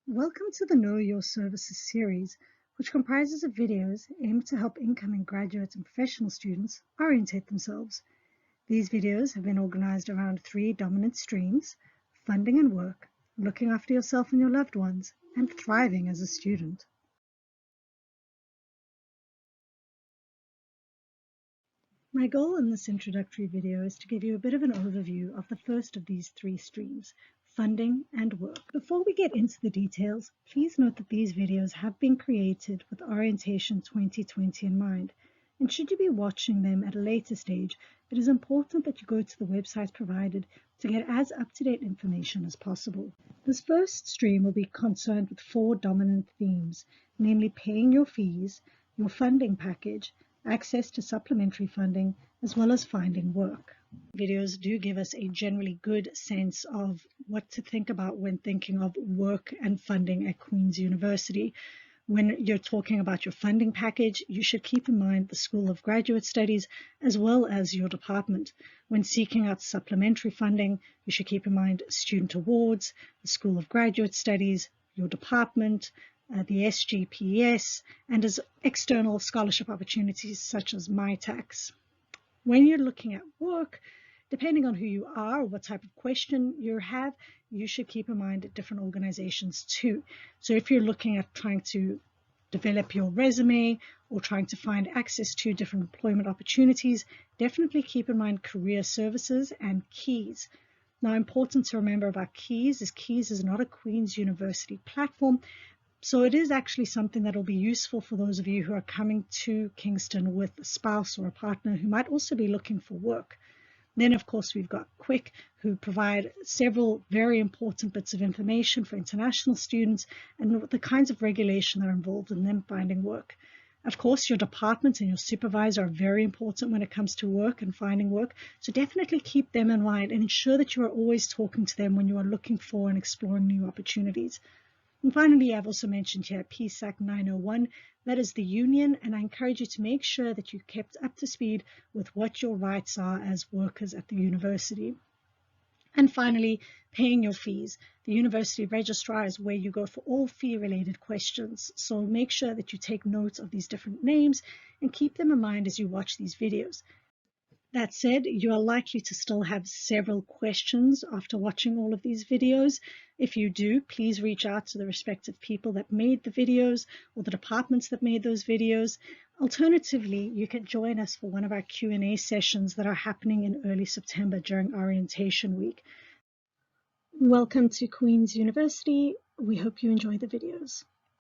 Welcome to the Know Your Services series, which comprises of videos aimed to help incoming graduates and professional students orientate themselves. These videos have been organized around three dominant streams: funding and work, looking after yourself and your loved ones, and thriving as a student. My goal in this introductory video is to give you a bit of an overview of the first of these three streams, funding and work. Before we get into the details, please note that these videos have been created with Orientation 2020 in mind, and should you be watching them at a later stage, it is important that you go to the website provided to get as up-to-date information as possible. This first stream will be concerned with four dominant themes, namely paying your fees, your funding package, access to supplementary funding, as well as finding work. Videos do give us a generally good sense of what to think about when thinking of work and funding at Queen's University. When you're talking about your funding package, you should keep in mind the School of Graduate Studies as well as your department. When seeking out supplementary funding, you should keep in mind student awards, the School of Graduate Studies, your department, the SGPS, and as external scholarship opportunities such as MyTax. When you're looking at work, depending on who you are, what type of question you have, you should keep in mind different organizations too. So if you're looking at trying to develop your resume or trying to find access to different employment opportunities, definitely keep in mind career services and Keys. Now, important to remember about Keys is not a Queen's University platform, so it is actually something that will be useful for those of you who are coming to Kingston with a spouse or a partner who might also be looking for work. Then, of course, we've got Quick, who provide several very important bits of information for international students and the kinds of regulation that are involved in them finding work. Of course, your department and your supervisor are very important when it comes to work and finding work, so definitely keep them in mind and ensure that you are always talking to them when you are looking for and exploring new opportunities. And finally, I've also mentioned here PSAC 901, that is the union, and I encourage you to make sure that you're kept up to speed with what your rights are as workers at the university. And finally, paying your fees. The university registrar is where you go for all fee-related questions, so make sure that you take notes of these different names and keep them in mind as you watch these videos. That said, you are likely to still have several questions after watching all of these videos. If you do, please reach out to the respective people that made the videos or the departments that made those videos. Alternatively, you can join us for one of our Q&A sessions that are happening in early September during Orientation Week. Welcome to Queen's University. We hope you enjoy the videos.